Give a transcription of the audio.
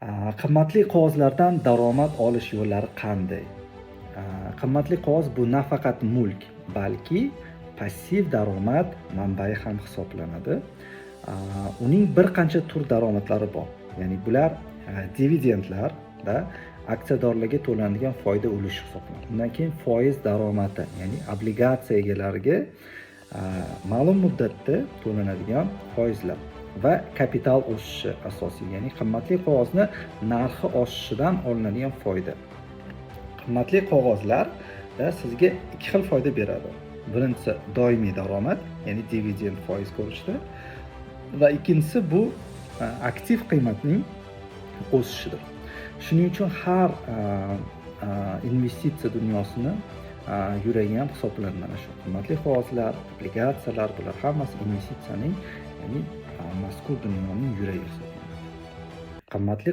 Qimmatli qog'ozlardan daromad olish yo'llari qanday? Qimmatli qog'oz bu nafaqat mulk, balki passiv daromad manbai ham hisoblanadi. Uning bir qancha tur daromadlari bor. Ya'ni bular dividendlar va aksiyadorlarga to'lanadigan foyda ulushi hisoblanadi. Undan keyin foiz daromadi, ya'ni obligatsiya egalariga ma'lum muddatda to'lanadigan foizlar va kapital o'sishi asosiy, ya'ni qimmatli qog'ozni narxi oshishidan olinadigan foyda. Qimmatli qog'ozlar sizga ikki xil foyda beradi. Birinchisi doimiy daromad, ya'ni dividend foiz ko'rishda, va ikkinchisi bu aktiv qiymatning o'sishidir. Shuning uchun har investitsiya dunyosini yuragi ham hisoblanadi mana shu qimmatli qog'ozlar, obligatsiyalar, bular hammasi investitsiyaning, ya'ni mazkur dunyoning yuragi hisoblanadi. Qimmatli